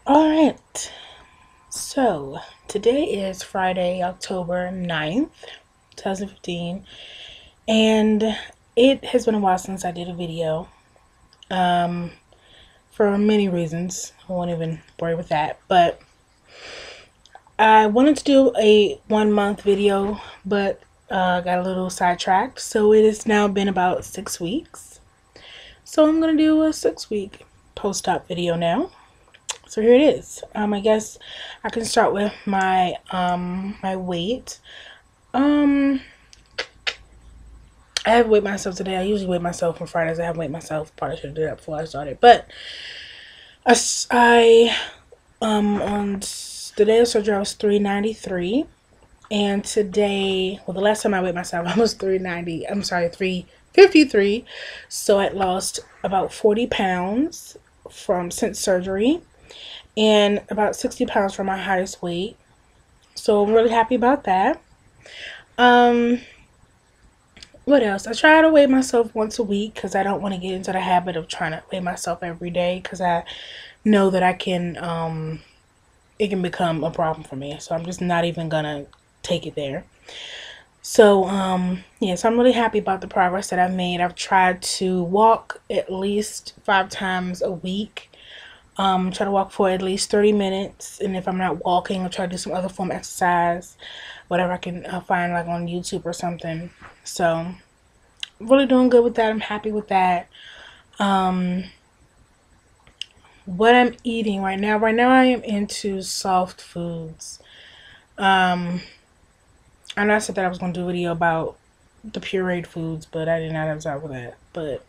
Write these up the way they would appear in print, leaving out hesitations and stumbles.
All right. So, today is Friday, October 9th, 2015, and it has been a while since I did a video. Um, for many reasons. I won't even worry with that, but I wanted to do a 1 month video, but got a little sidetracked. So, it has now been about 6 weeks. So, I'm going to do a 6 week post-op video now. So here it is. I guess I can start with my weight. I have weighed myself today. I usually weigh myself on Fridays. I have weighed myself. Probably should have did that before I started. But I on the day of surgery I was 393, and today, well, the last time I weighed myself I was 390. I'm sorry, 353. So I lost about 40 pounds from since surgery, and about 60 pounds from my highest weight. So I'm really happy about that. Um, what else? I try to weigh myself once a week because I don't want to get into the habit of trying to weigh myself every day, because I know that it can become a problem for me. So I'm just not even gonna take it there. So yeah, so I'm really happy about the progress that I've made. I've tried to walk at least 5 times a week. Try to walk for at least 30 minutes, and if I'm not walking, I'll try to do some other form of exercise, whatever I can find, like on YouTube or something. So really doing good with that. I'm happy with that. um what I'm eating right now I am into soft foods. I know I said that I was going to do a video about the pureed foods, but I did not have time for that. But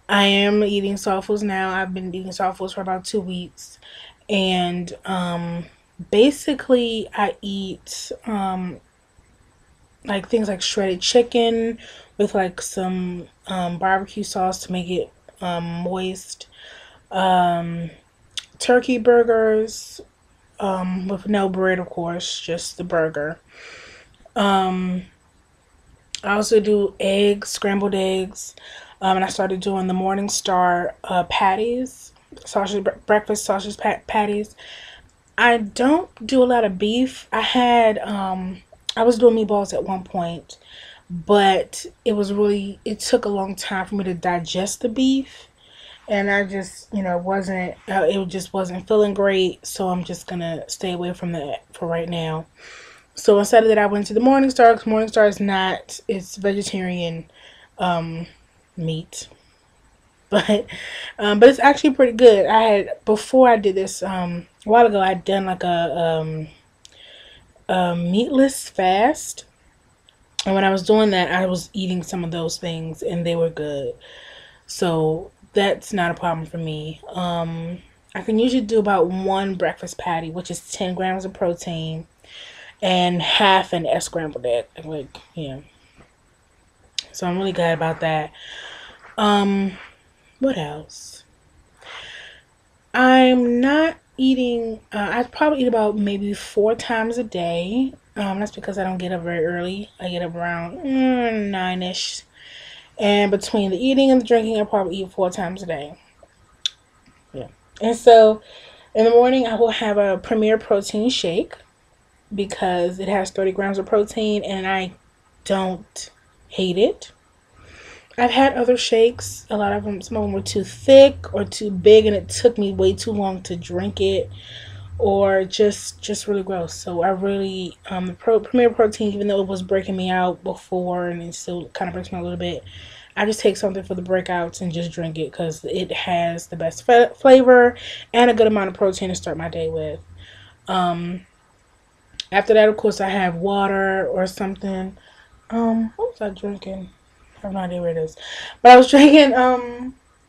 I am eating soft foods now. I've been eating soft foods for about 2 weeks, and basically I eat like things like shredded chicken with like some barbecue sauce to make it moist. Um, Turkey burgers with no bread, of course, just the burger. Um, I also do eggs, scrambled eggs, and I started doing the Morningstar patties, breakfast sausage patties. I don't do a lot of beef. I was doing meatballs at one point, but it took a long time for me to digest the beef, and I just, wasn't it just wasn't feeling great, so I'm just gonna stay away from that for right now. So instead of that, I went to the Morningstar, because Morningstar is not, it's vegetarian meat. But it's actually pretty good. I had, before I did this, a while ago, I'd done like a meatless fast, and when I was doing that, I was eating some of those things, and they were good. So that's not a problem for me. I can usually do about one breakfast patty, which is 10 grams of protein, and half an scrambled egg. Like, yeah. So I'm really glad about that. Um, what else? I'm not eating. I probably eat about maybe 4 times a day. That's because I don't get up very early. I get up around 9ish, and between the eating and the drinking, I probably eat 4 times a day. Yeah. And so in the morning, I will have a Premier Protein shake because it has 30 grams of protein, and I don't hate it. I've had other shakes. A lot of them, some of them were too thick or too big, and it took me way too long to drink it, or just really gross. So I really, the Premier Protein, even though it was breaking me out before, and it still kind of breaks me a little bit, I just take something for the breakouts and just drink it because it has the best flavor and a good amount of protein to start my day with. Um, After that, of course, I have water or something. What was I drinking? I have no idea where it is. But I was drinking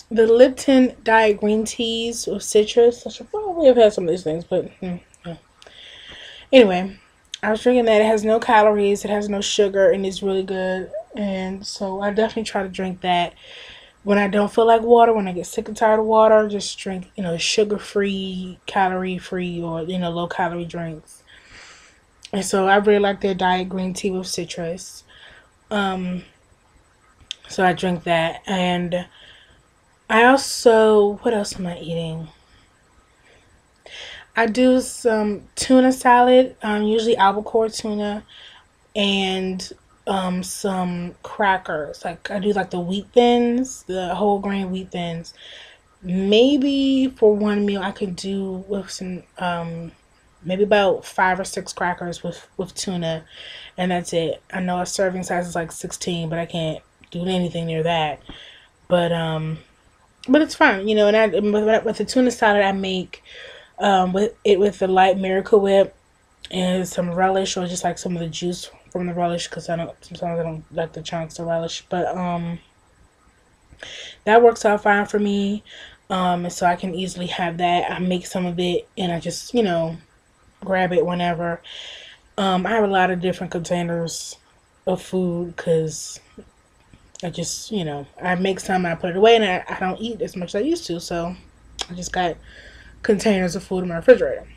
the Lipton Diet Green Teas with citrus. I should probably have had some of these things, but yeah. Anyway, I was drinking that. It has no calories, it has no sugar, and it's really good. And so I definitely try to drink that when I don't feel like water, when I get sick and tired of water. Just drink, sugar free, calorie free, or low calorie drinks. And so I really like their diet green tea with citrus. Um, so I drink that, and I also, what else am I eating? I do some tuna salad, usually albacore tuna, and some crackers. Like I do like the wheat thins, the whole grain wheat thins. Maybe for one meal I could do with some maybe about 5 or 6 crackers with tuna, and that's it. I know a serving size is like 16, but I can't do anything near that. But but it's fine, you know. And with the tuna salad I make with the light Miracle Whip and some relish or just like some of the juice from the relish because I don't sometimes I don't like the chunks of relish, but that works out fine for me. And so I can easily have that. I make some of it and I just grab it whenever. I have a lot of different containers of food because I just I make some, I put it away, and I don't eat as much as I used to, so I just got containers of food in my refrigerator.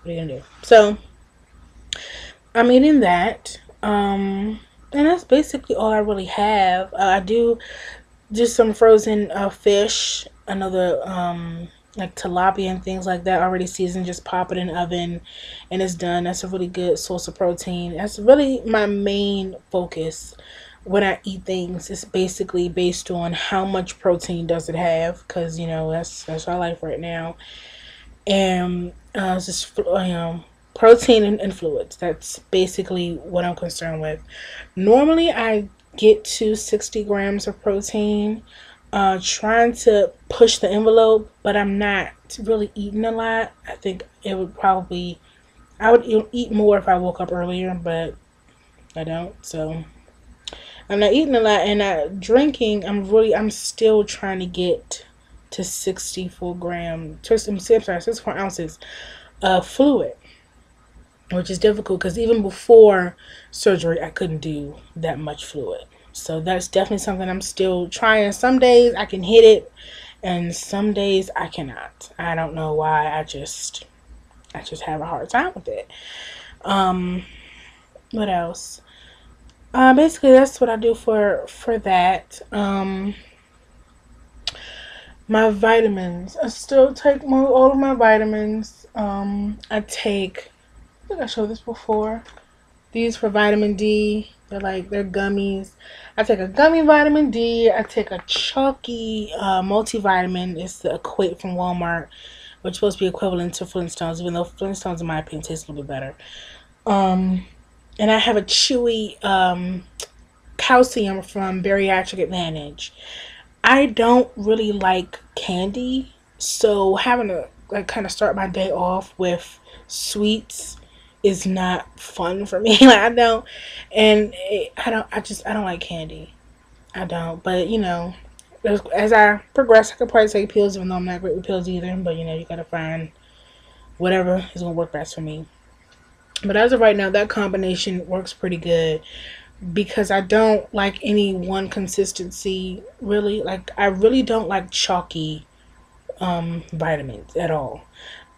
What are you gonna do? So I'm eating that. And that's basically all I really have. I do just some frozen fish, another like tilapia and things like that, already seasoned. Just pop it in the oven, and it's done. That's a really good source of protein. That's really my main focus when I eat things. It's basically based on how much protein does it have, because that's our life right now. And it's just protein and fluids. That's basically what I'm concerned with. Normally, I get to 60 grams of protein. Trying to push the envelope, but I'm not really eating a lot. I think I would eat more if I woke up earlier, but I don't. So I'm not eating a lot, and drinking. I'm still trying to get to 64 grams. I'm sorry, 64 ounces of fluid, which is difficult because even before surgery, I couldn't do that much fluid. So that's definitely something I'm still trying. Some days I can hit it, and some days I cannot. I don't know why. I just have a hard time with it. Um, what else? Basically that's what I do for that. My vitamins. I still take all of my vitamins. I take. I think I showed this before. These for vitamin D. They're gummies. I take a gummy vitamin D. I take a chalky multivitamin. It's the Equate from Walmart, which is supposed to be equivalent to Flintstones, even though Flintstones, in my opinion, taste a little bit better. Um, and I have a chewy calcium from Bariatric Advantage. I don't really like candy, so having to kind of start my day off with sweets is not fun for me. Like I don't, and I don't like candy. I don't, but as I progress, I could probably take pills, even though I'm not great with pills either. But you gotta find whatever is gonna work best for me. But as of right now, that combination works pretty good because I don't like any one consistency really. Like I really don't like chalky vitamins at all.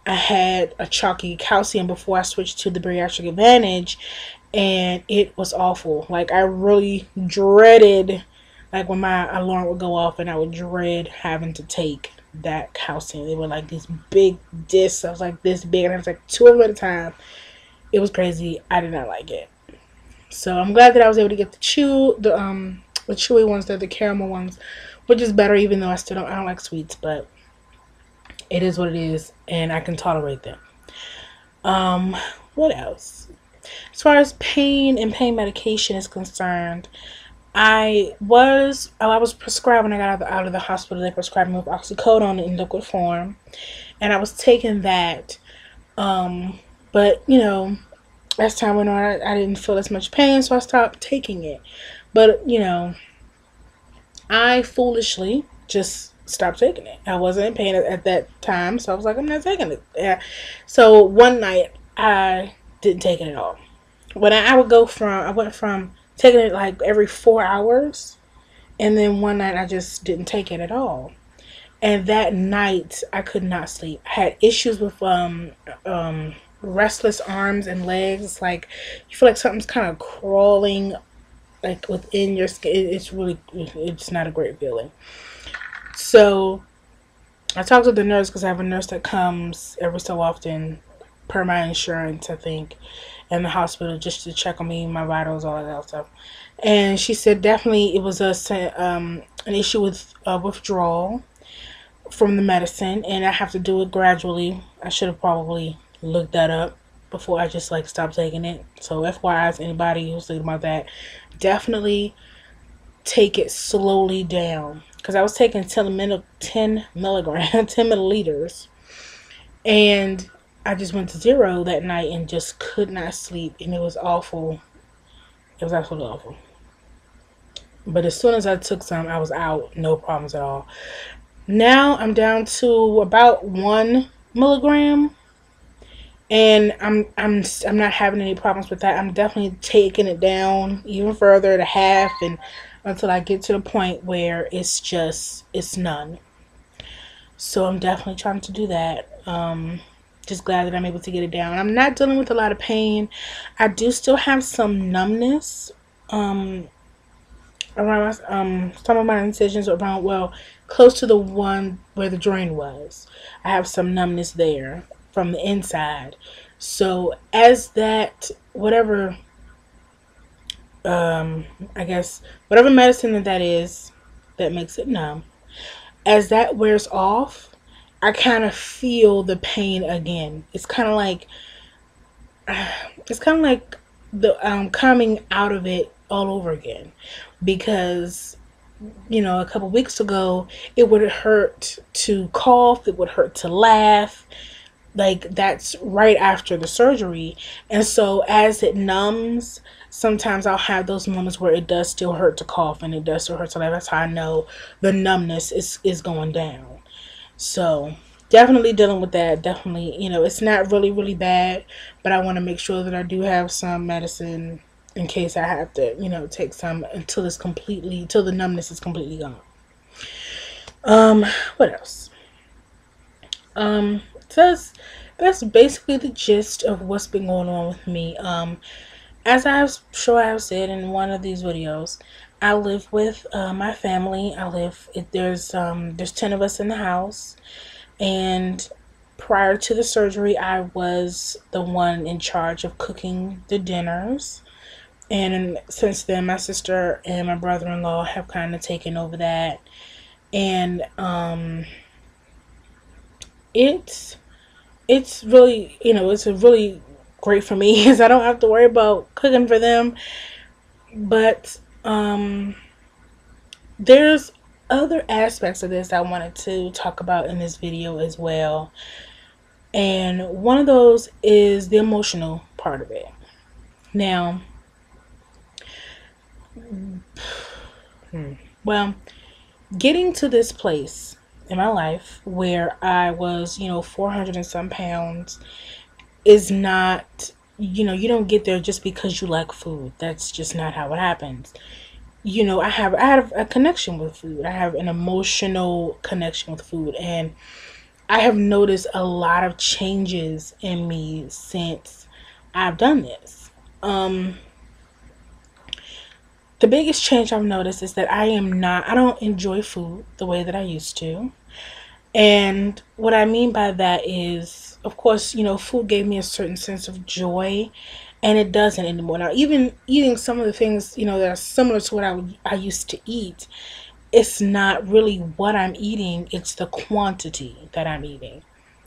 I had a chalky calcium before I switched to the Bariatric Advantage, and it was awful. Like I really dreaded, like when my alarm would go off, and I would dread having to take that calcium. They were like these big discs. I was like this big, and I was like 2 of them at a time. It was crazy. I did not like it. So I'm glad that I was able to get the chewy ones, the caramel ones, which is better. Even though I don't like sweets, but it is what it is, and I can tolerate them. Um, what else? As far as pain and pain medication is concerned, I was prescribed when I got out of the hospital. They prescribed me with oxycodone in liquid form, and I was taking that. But as time went on, I didn't feel as much pain, so I stopped taking it. But I foolishly just stopped taking it. I wasn't in pain at that time, so I was like, I'm not taking it. Yeah. So one night I didn't take it at all. I went from taking it like every 4 hours, and then one night I just didn't take it at all. And that night I could not sleep. I had issues with restless arms and legs. Like you feel like something's kind of crawling like within your skin. It's not a great feeling. So I talked to the nurse because I have a nurse that comes every so often per my insurance, I think, in the hospital just to check on me, my vitals, all of that stuff. And she said definitely it was an issue with withdrawal from the medicine, and I have to do it gradually. I should have probably looked that up before I just like stopped taking it. So FYI, anybody who's thinking about that, definitely take it slowly down. Because I was taking 10 milligrams, 10 milliliters, and I just went to zero that night and just could not sleep, and it was awful. It was absolutely awful. But as soon as I took some, I was out, no problems at all. Now I'm down to about 1 milligram, and I'm not having any problems with that. I'm definitely taking it down even further to half, and until I get to the point where it's none. So I'm definitely trying to do that. Just glad that I'm able to get it down. I'm not dealing with a lot of pain. I do still have some numbness around some of my incisions around, well, close to the one where the drain was. I have some numbness there from the inside. So as that, whatever, I guess whatever medicine that is that makes it numb, as that wears off, I kind of feel the pain again. It's kind of like the coming out of it all over again, because a couple weeks ago it would hurt to cough, it would hurt to laugh, like that's right after the surgery. And so as it numbs, sometimes I'll have those moments where it does still hurt to cough and it does still hurt to laugh. That's how I know the numbness is going down. So definitely dealing with that. Definitely, it's not really, really bad, but I want to make sure that I do have some medicine in case I have to, take some until the numbness is completely gone. What else? So that's basically the gist of what's been going on with me. As I've sure I've said in one of these videos, I live with my family. There's 10 of us in the house, and prior to the surgery, I was the one in charge of cooking the dinners. And since then, my sister and my brother-in-law have kind of taken over that. And it's really, it's a really great for me because I don't have to worry about cooking for them. But there's other aspects of this I wanted to talk about in this video as well. And one of those is the emotional part of it. Now, well, getting to this place in my life where I was, 400 and some pounds is not, you don't get there just because you like food. That's just not how it happens. I have a connection with food. I have an emotional connection with food, and I have noticed a lot of changes in me since I've done this. The biggest change I've noticed is that I don't enjoy food the way that I used to. And what I mean by that is, of course, food gave me a certain sense of joy, and it doesn't anymore. Now, even eating some of the things, that are similar to what I used to eat, it's not really what I'm eating, it's the quantity that I'm eating,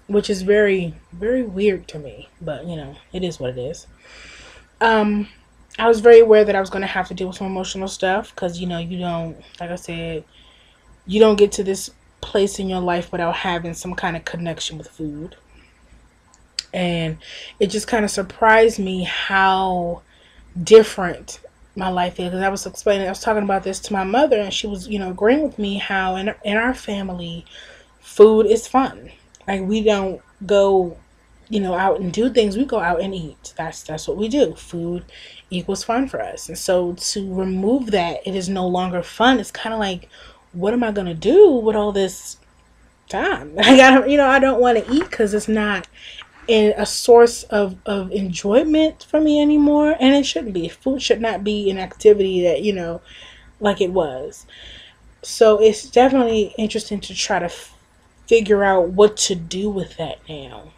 which is very, very weird to me, but, it is what it is. I was very aware that I was going to have to deal with some emotional stuff because, you don't, like I said, you don't get to this place in your life without having some kind of connection with food. And it just kind of surprised me how different my life is. Because I was talking about this to my mother, and she was, agreeing with me how in our family, food is fun. Like, we don't go out and do things. We go out and eat. That's what we do. Food equals fun for us. And so to remove that, it is no longer fun. It's kind of like, what am I going to do with all this time? I don't want to eat because it's not a source of enjoyment for me anymore. And it shouldn't be. Food should not be an activity that, like it was. So it's definitely interesting to try to figure out what to do with that now.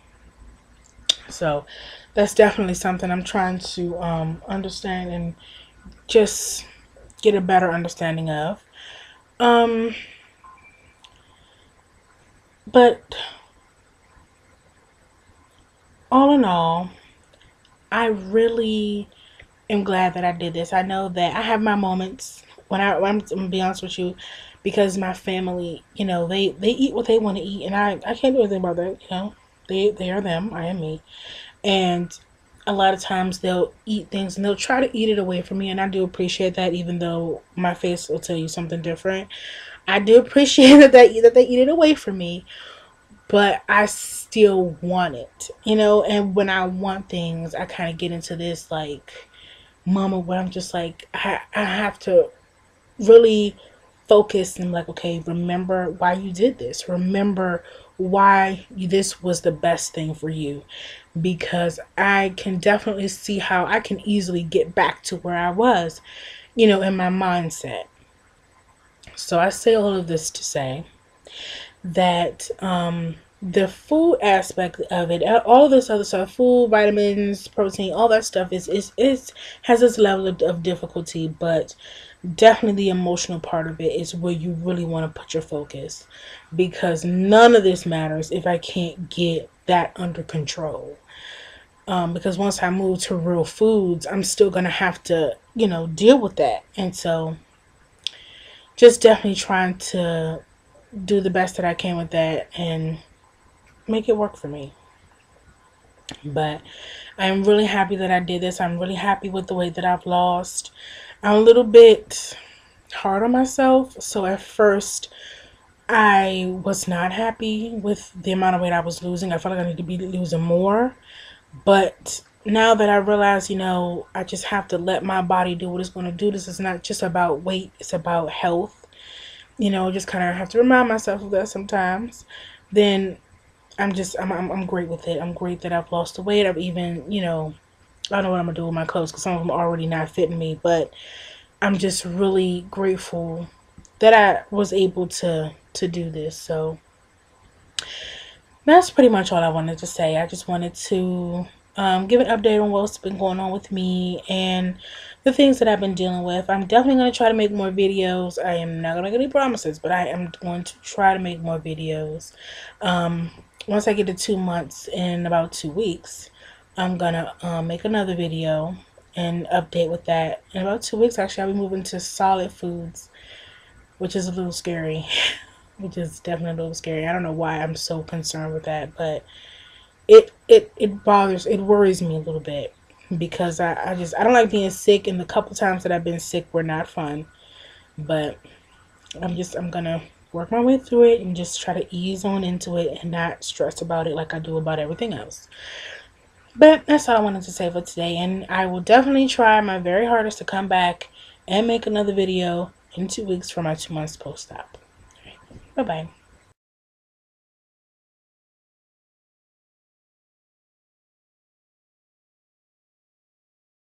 So that's definitely something I'm trying to understand and just get a better understanding of. Um, but all in all, I really am glad that I did this. I know that I have my moments when I'm gonna be honest with you, because my family, they eat what they want to eat, and I can't do anything about that. They are them, I am me, and a lot of times they'll eat things and they'll try to eat it away from me, and I do appreciate that, even though my face will tell you something different. I do appreciate that they eat it away from me, but I still want it, And when I want things, I kind of get into this like mama where I'm just like I have to really focus and like, okay, remember why you did this. Remember why this was the best thing for you, because I can definitely see how I can easily get back to where I was, in my mindset. So I say all of this to say that the food aspect of it, all of this other stuff, food, vitamins, protein, all that stuff is has its level of difficulty, but definitely the emotional part of it is where you really want to put your focus, because none of this matters if I can't get that under control. Because once I move to real foods, I'm still gonna have to, deal with that, and so just definitely trying to do the best that I can with that and make it work for me. But I'm really happy that I did this. I'm really happy with the weight that I've lost. I'm a little bit hard on myself. So at first, I was not happy with the amount of weight I was losing. I felt like I need to be losing more. But now that I realize, I just have to let my body do what it's going to do. This is not just about weight, it's about health. Just kind of have to remind myself of that sometimes. Then I'm great with it. I'm great that I've lost the weight. I've even, I don't know what I'm gonna do with my clothes because some of them are already not fitting me. But I'm just really grateful that I was able to do this. So that's pretty much all I wanted to say. I just wanted to give an update on what's been going on with me and the things that I've been dealing with. I'm definitely going to try to make more videos. I am not going to make any promises, but I am going to try to make more videos. Once I get to 2 months in about 2 weeks, I'm going to make another video and update with that. In about 2 weeks, actually, I'll be moving to solid foods, which is a little scary. Which is definitely a little scary. I don't know why I'm so concerned with that, but it worries me a little bit, because I don't like being sick, and the couple times that I've been sick were not fun. But I'm gonna work my way through it and just try to ease on into it and not stress about it like I do about everything else. But that's all I wanted to say for today, and I will definitely try my very hardest to come back and make another video in 2 weeks for my 2 months post-op. Bye bye.